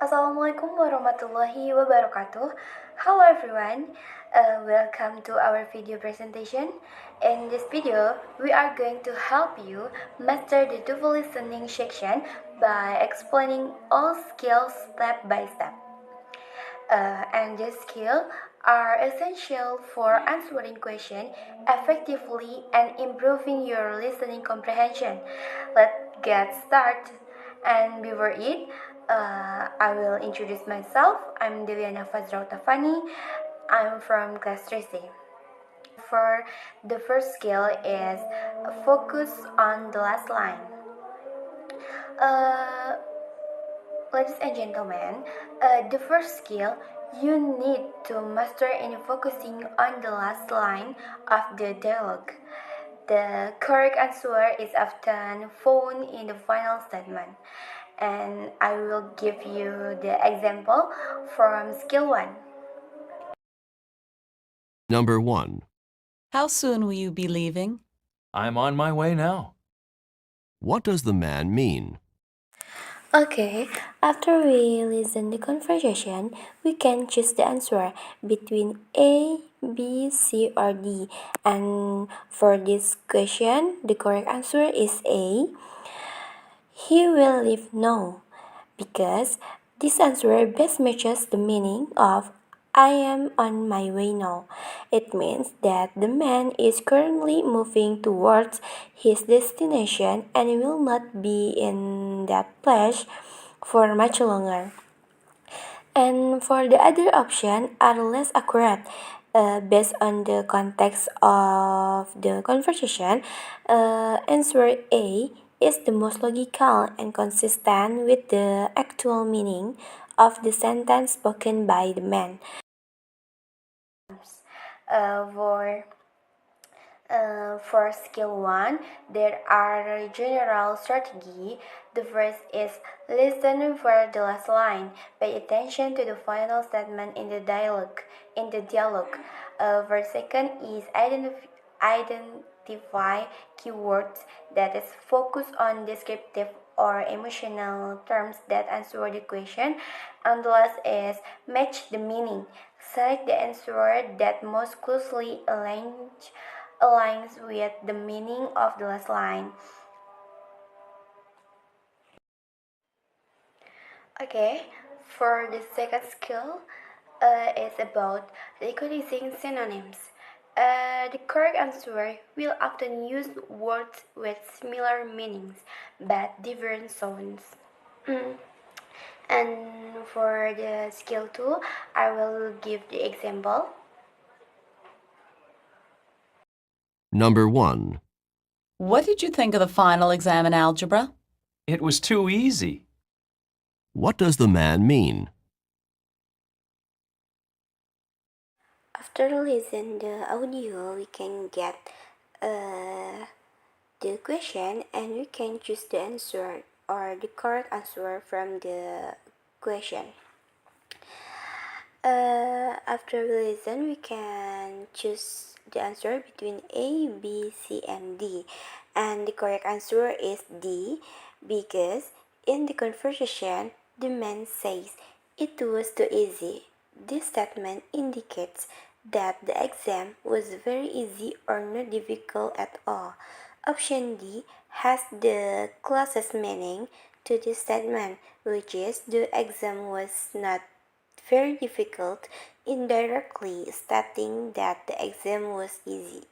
Assalamualaikum warahmatullahi wabarakatuh. Hello everyone, welcome to our video presentation. In this video, we are going to help you master the double listening section by explaining all skills step by step. And these skills are essential for answering questions effectively and improving your listening comprehension. Let's get started. And before it, I will introduce myself. I'm Deliana Fazra. I'm from class 3C. For the first skill is focus on the last line. Uh, Ladies and gentlemen, the first skill you need to master in focusing on the last line of the dialogue. The correct answer is often found in the final statement, and I will give you the example from skill 1. Number 1. How soon will you be leaving? I'm on my way now. What does the man mean? Okay, after we listen the conversation, we can choose the answer between A, B, C, or D. And for this question, the correct answer is A. He will leave now, because this answer best matches the meaning of I am on my way now. It means that the man is currently moving towards his destination and will not be in that place for much longer. And for the other option are less accurate. Based on the context of the conversation, answer A is the most logical and consistent with the actual meaning of the sentence spoken by the man. Uh, for for skill 1, there are general strategy. The first is listen for the last line. Pay attention to the final statement in the dialogue. For second is identify keywords that is focus on descriptive or emotional terms that answer the question. And the last is match the meaning. Select the answer that most closely aligns with the meaning of the last line. Okay, for the second skill, it's about recognizing synonyms. The correct answer will often use words with similar meanings but different sounds. And for the skill 2, I will give the example. Number 1. What did you think of the final exam in algebra? It was too easy. What does the man mean? After listen the audio, we can get the question and we can choose the answer or the correct answer from the question. After we listen, we can choose the answer between A, B, C, and D. And the correct answer is D, because in the conversation, the man says it was too easy. This statement indicates that the exam was very easy or not difficult at all. Option D has the closest meaning to this statement, which is the exam was not very difficult, indirectly stating that the exam was easy.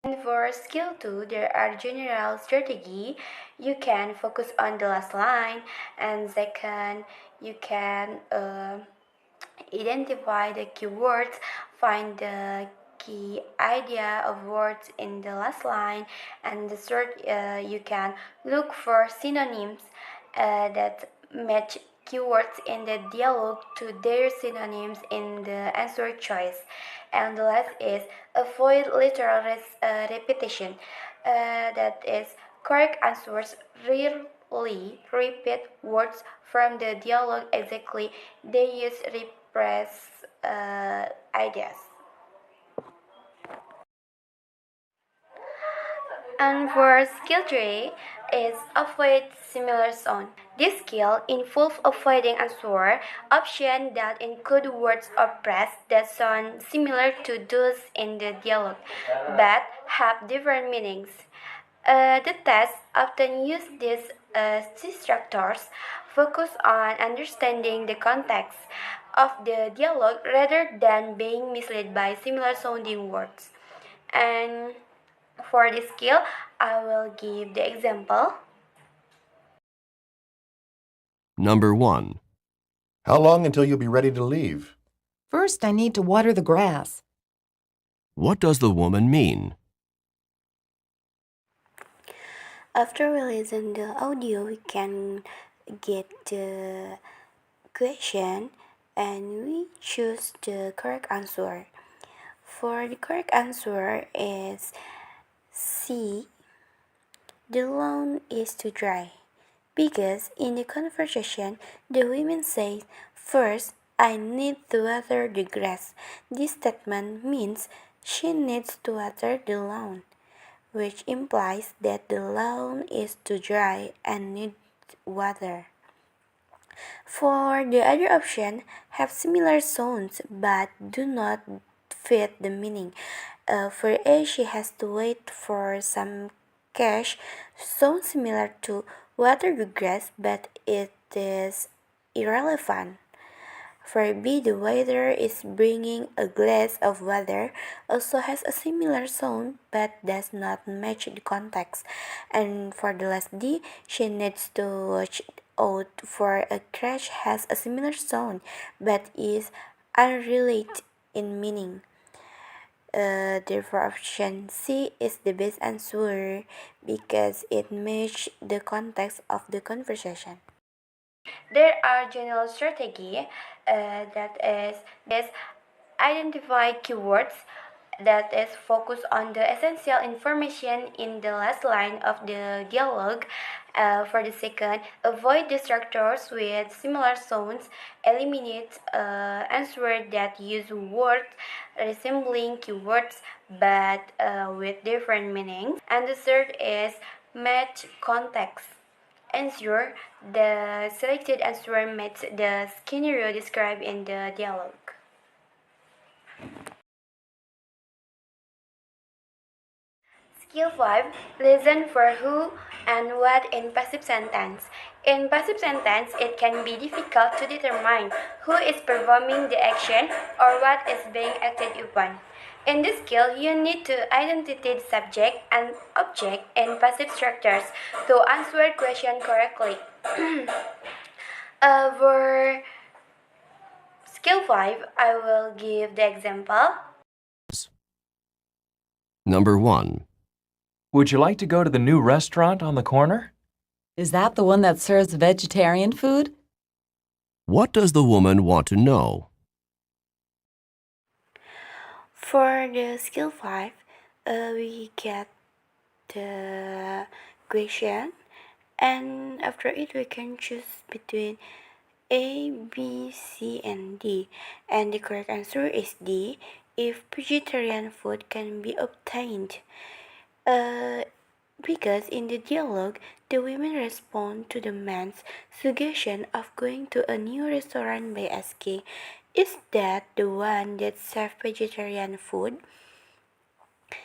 And for skill 2, there are general strategy. You can focus on the last line, and second, you can identify the keywords, find the key idea of words in the last line, and the third, you can look for synonyms that match keywords in the dialogue to their synonyms in the answer choice. And the last is avoid literal repetition. That is, correct answers rarely repeat words from the dialogue exactly. They use repress ideas. And for skill 3 is avoid similar sound. This skill involves avoiding answer options that include words or phrases that sound similar to those in the dialogue but have different meanings. The test often use these distractors focus on understanding the context of the dialogue rather than being misled by similar sounding words. And for this skill, I will give the example. Number 1. How long until you'll be ready to leave? First, I need to water the grass. What does the woman mean? After we listen the audio, we can get the question and we choose the correct answer. For the correct answer is C. The lawn is too dry. Because in the conversation, the women say, first, I need to water the grass. This statement means she needs to water the lawn, which implies that the lawn is too dry and needs water. For the other option, have similar sounds but do not fit the meaning. For A, she has to wait for some cash, sounds similar to water the grass, but it is irrelevant. For B, the waiter is bringing a glass of water, also has a similar sound but does not match the context. And for the last D, she needs to watch out for a crash has a similar sound but is unrelated in meaning. Therefore, option C is the best answer because it matches the context of the conversation. There are general strategy that is identify keywords that is focused on the essential information in the last line of the dialogue. For the second, avoid distractors with similar sounds, eliminate answers that use words resembling keywords but with different meanings. And the third is match context. Ensure the selected answer meets the scenario described in the dialogue. Skill 5. Listen for who and what in passive sentence. In passive sentence, it can be difficult to determine who is performing the action or what is being acted upon. In this skill, you need to identify the subject and object in passive structures to answer question correctly. For skill 5, I will give the example. Number 1. Would you like to go to the new restaurant on the corner? Is that the one that serves vegetarian food? What does the woman want to know? For the skill 5, we get the question and after it we can choose between A, B, C and D, and the correct answer is D if vegetarian food can be obtained. Because in the dialogue, the women respond to the man's suggestion of going to a new restaurant by asking, is that the one that serves vegetarian food?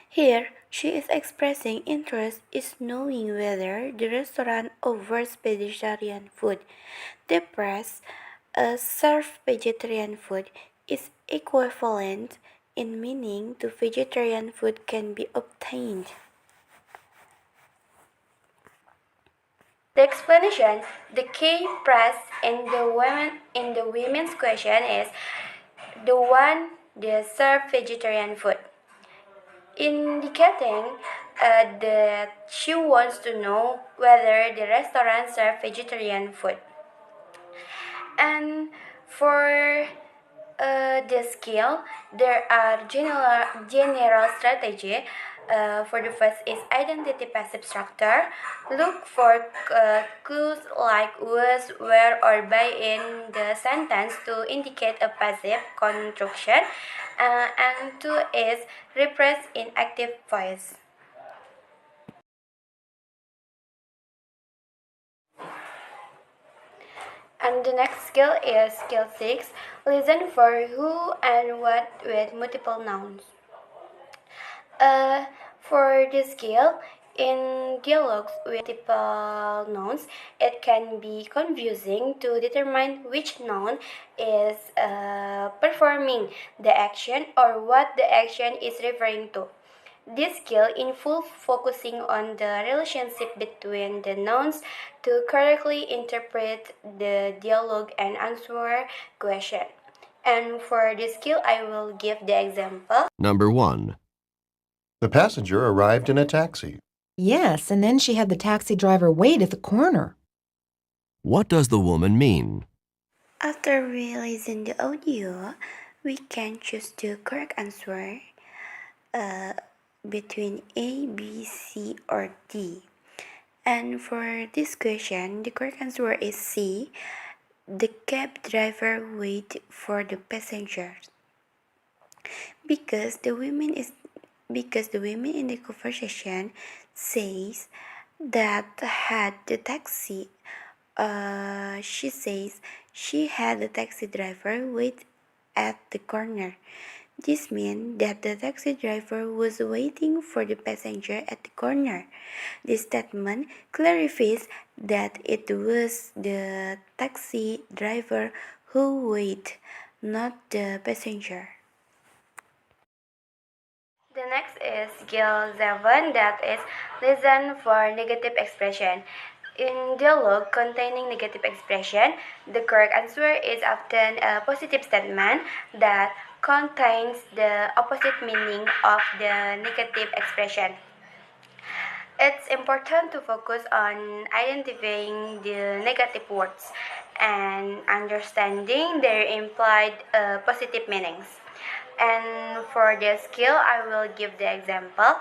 Here, she is expressing interest in knowing whether the restaurant offers vegetarian food. The phrase serve vegetarian food is equivalent in meaning to vegetarian food can be obtained. The explanation, the key phrase in the women's question is the one that serve vegetarian food, indicating that she wants to know whether the restaurant serve vegetarian food. And for the skill, there are general strategy. For the first is identity passive structure. Look for clues like was, where, or by in the sentence to indicate a passive construction. And two is repress in active voice. And the next skill is skill 6. Listen for who and what with multiple nouns. Uh, for this skill, in dialogues with multiple nouns, it can be confusing to determine which noun is performing the action or what the action is referring to. This skill involves focusing on the relationship between the nouns to correctly interpret the dialogue and answer question. And for this skill, I will give the example. Number 1. The passenger arrived in a taxi. Yes, and then she had the taxi driver wait at the corner. What does the woman mean? After we listen the audio, we can choose the correct answer between A, B, C, or D. And for this question, the correct answer is C. The cab driver waited for the passengers because the women in the conversation says that had the taxi. She says she had the taxi driver wait at the corner. This means that the taxi driver was waiting for the passenger at the corner. This statement clarifies that it was the taxi driver who waited, not the passenger. The next is skill 7, that is listen for negative expression. In dialogue containing negative expression, the correct answer is often a positive statement that contains the opposite meaning of the negative expression. It's important to focus on identifying the negative words and understanding their implied positive meanings. And for this skill, I will give the example.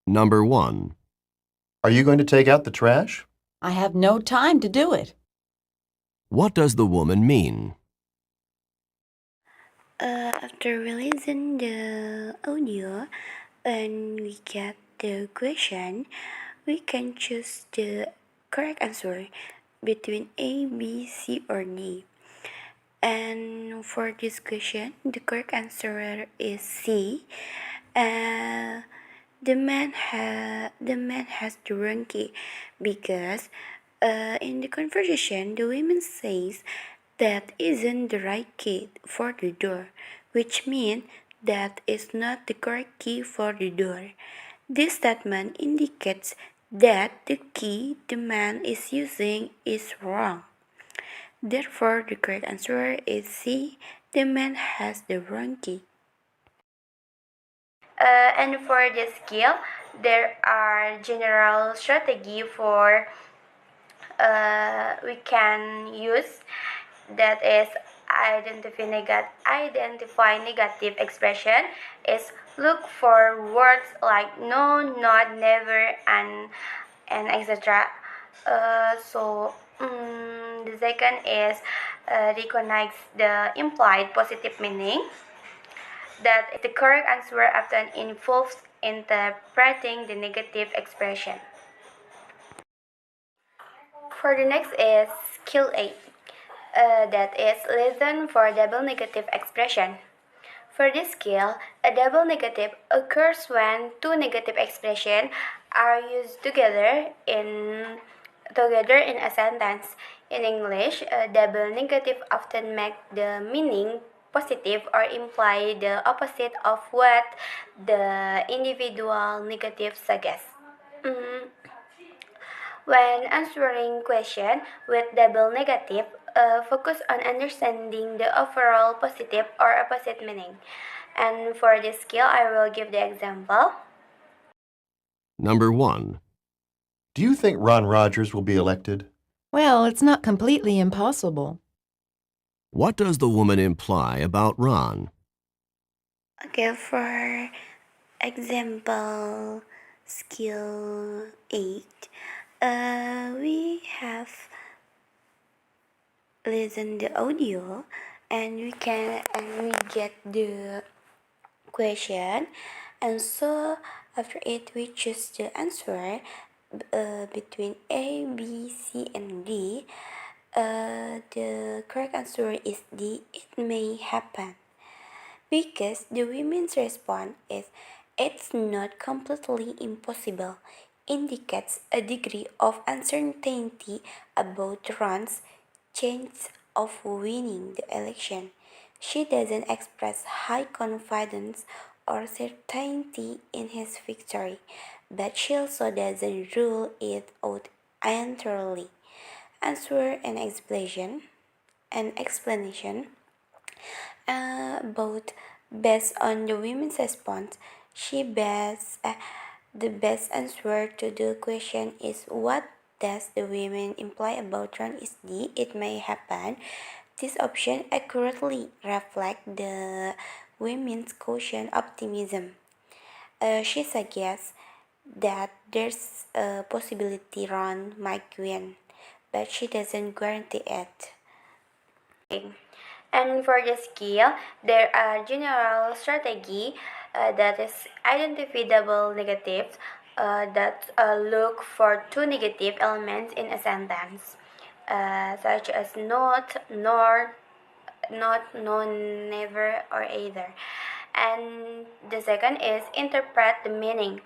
Number 1. Are you going to take out the trash? I have no time to do it. What does the woman mean? After we listen the audio and we get the question, we can choose the correct answer between A, B, C, or D. And for this question, the correct answer is C. Uh, the man has the wrong key because in the conversation the woman says that isn't the right key for the door, which means that is not the correct key for the door. This statement indicates that the key the man is using is wrong. Therefore, the correct answer is C. The man has the wrong key. And for this skill, there are general strategy for we can use, that is identify negative expression is look for words like no, not, never, and etc. The second is recognize the implied positive meaning, that is the correct answer often involves interpreting the negative expression. For the next is skill 8. That is listen for double negative expression. For this skill, a double negative occurs when two negative expressions are used together in a sentence. In English, a double negative often make the meaning positive or imply the opposite of what the individual negative suggests. Mm, when answering question with double negative, focus on understanding the overall positive or opposite meaning. And for this skill, I will give the example. Number 1. Do you think Ron Rogers will be elected? Well, it's not completely impossible. What does the woman imply about Ron? Okay, for example, skill 8, we have listened the audio and we get the question, and so after it we choose the answer, between A, B, C, and D, the correct answer is D. It may happen. Because the women's response is it's not completely impossible indicates a degree of uncertainty about Ron's chance of winning the election. She doesn't express high confidence or certainty in his victory, but she also doesn't rule it out entirely. Answer and explanation both based on the women's response. The best answer to the question is what does the women imply about Ron is D. It may happen. This option accurately reflects the women's caution optimism. She suggests that there's a possibility Ron might win, but she doesn't guarantee it. And for the skill, there are general strategy that is identifiable negatives that look for two negative elements in a sentence, such as not, nor, not, no, never, or either. And the second is interpret the meaning.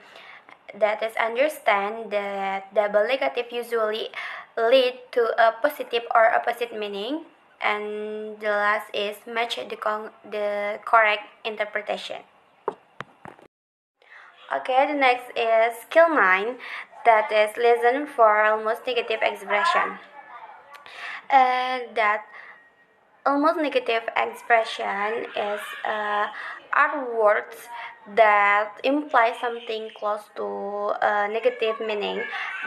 That is understand that double negative usually lead to a positive or opposite meaning, and the last is match the correct interpretation. Okay, the next is skill 9, that is listen for almost negative expression. That almost negative expression is are words that imply something close to a negative meaning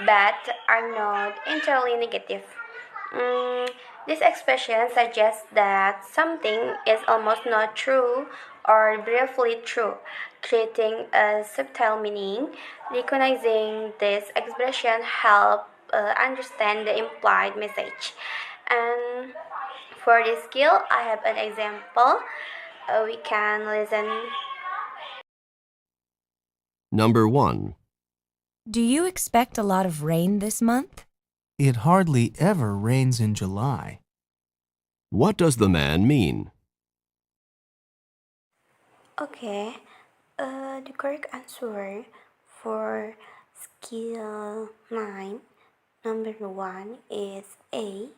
but are not entirely negative. Mm, this expression suggests that something is almost not true or briefly true, creating a subtle meaning. Recognizing this expression help understand the implied message. And for this skill, I have an example. We can listen. Number 1. Do you expect a lot of rain this month? It hardly ever rains in July. What does the man mean? Okay, the correct answer for skill 9, number 1 is A.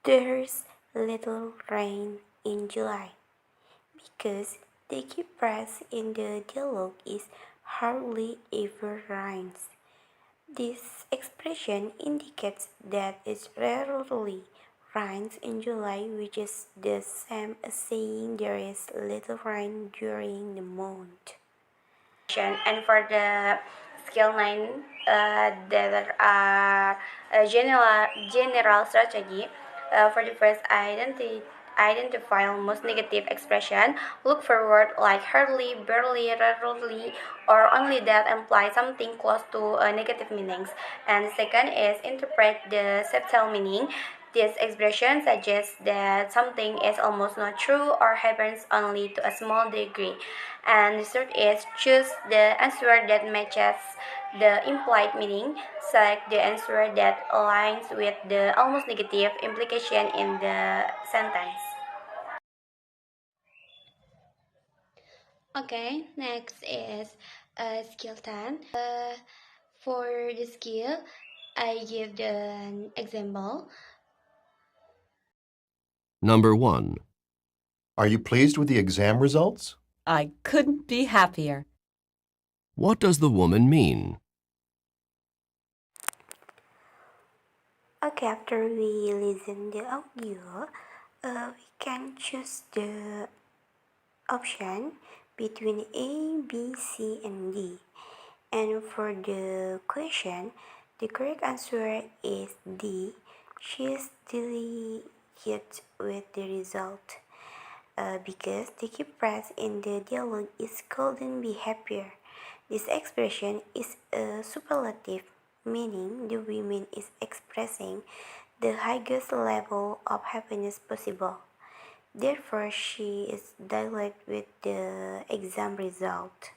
There's little rain in July because the key phrase in the dialogue is hardly ever rains. This expression indicates that it rarely rains in July, which is the same as saying there is little rain during the month. And for the skill 9, there are general strategy. For the first, identify almost negative expression. Look for words like hardly, barely, rarely, or only that imply something close to negative meanings. And the second is interpret the subtle meaning. This expression suggests that something is almost not true or happens only to a small degree. And the third is choose the answer that matches the implied meaning. Select the answer that aligns with the almost negative implication in the sentence. Okay, next is skill 10. For the skill, I give an example. Number 1. Are you pleased with the exam results? I couldn't be happier. What does the woman mean? Okay, after we listen the audio, we can choose the option between A, B, C, and D. And for the question, the correct answer is D. She is delighted with the result because the key phrase in the dialogue is couldn't be happier. This expression is a superlative, meaning the woman is expressing the highest level of happiness possible. Therefore, she is delighted with the exam result.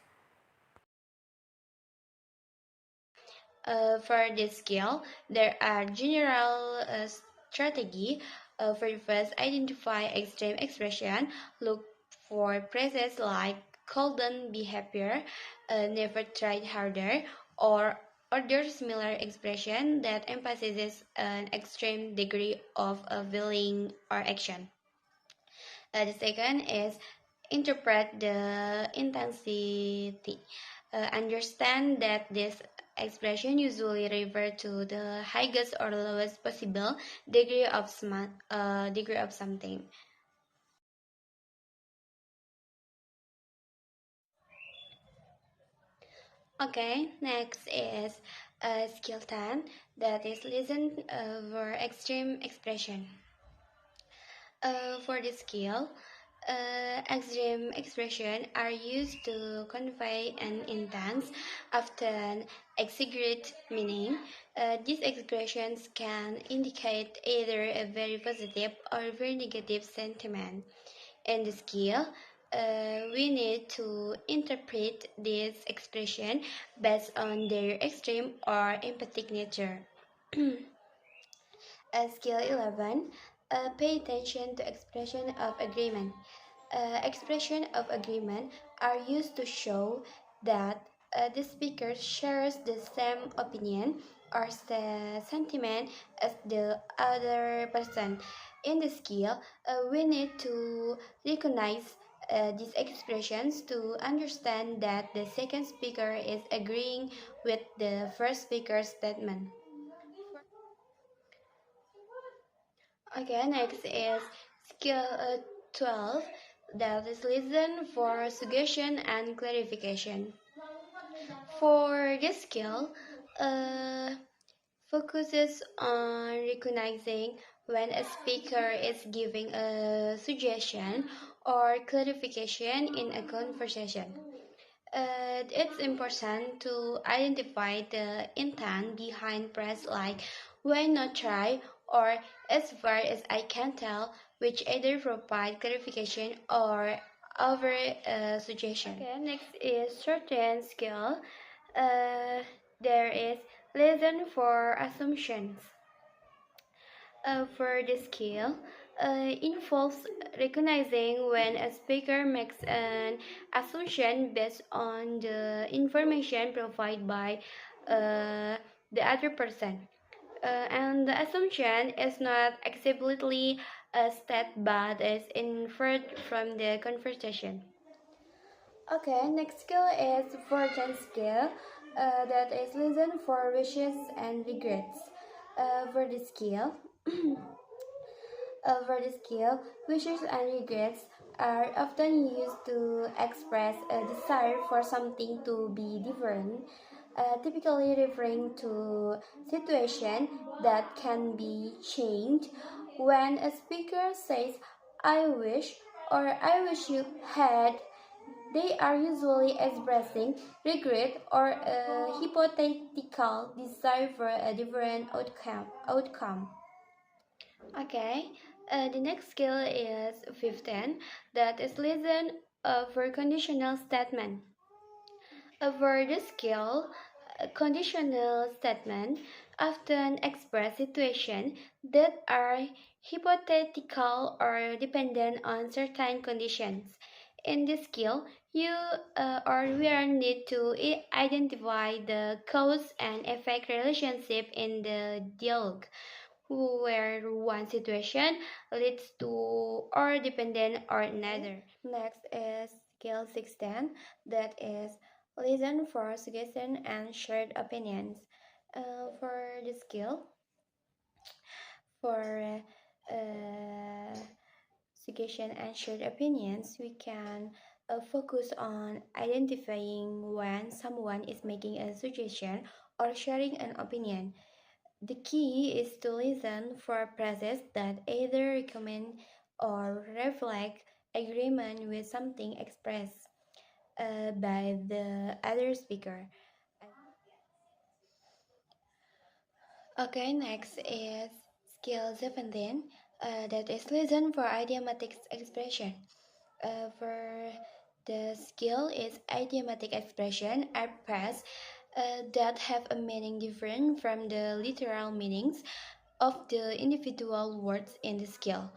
For this skill, there are general strategy. For the first, identify extreme expression. Look for phrases like "couldn't be happier," "never tried harder," or other similar expression that emphasizes an extreme degree of a feeling or action. The second is interpret the intensity. Understand that this expression usually refer to the highest or lowest possible degree of something. Okay, next is skill 10, that is listen for extreme expression. For this skill, extreme expression are used to convey an intense, often exaggerate meaning. These expressions can indicate either a very positive or very negative sentiment. In the skill, we need to interpret this expression based on their extreme or emphatic nature. Skill 11, pay attention to expression of agreement. Expression of agreement are used to show that the speaker shares the same opinion or sentiment as the other person. In the skill, we need to recognize these expressions to understand that the second speaker is agreeing with the first speaker's statement. Okay, next is skill 12, that is listen for suggestion and clarification. For this skill, uh, focuses on recognizing when a speaker is giving a suggestion or clarification in a conversation. It's important to identify the intent behind press like why not try or as far as I can tell, which either provide clarification or offer a suggestion. Okay, next is certain skill. There is listen for assumptions. For the skill, involves recognizing when a speaker makes an assumption based on the information provided by the other person. And the assumption is not explicitly stated but is inferred from the conversation. Okay, next skill is virgin skill, that is listen for wishes and regrets. For the skill, for the skill, wishes and regrets are often used to express a desire for something to be different, typically referring to situation that can be changed. When a speaker says, "I wish" or "I wish you had," they are usually expressing regret or a hypothetical desire for a different outcome. Okay, the next skill is 15, that is listen for conditional statement. For this skill, conditional statement often express situations that are hypothetical or dependent on certain conditions. In this skill, you or we are need to identify the cause and effect relationship in the dialogue, where one situation leads to or dependent on another. Next is skill 16, that is listen for suggestion and shared opinions. For the skill, for suggestion and shared opinions, we can focus on identifying when someone is making a suggestion or sharing an opinion. The key is to listen for phrases that either recommend or reflect agreement with something expressed by the other speaker. Okay, next is skill 17, that is listen for idiomatic expression. For the skill is idiomatic expression are phrase that have a meaning different from the literal meanings of the individual words in the skill.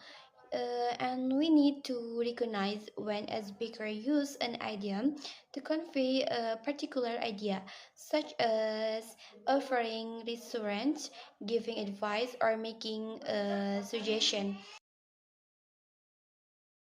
And we need to recognize when a speaker uses an idiom to convey a particular idea, such as offering reassurance, giving advice, or making a suggestion.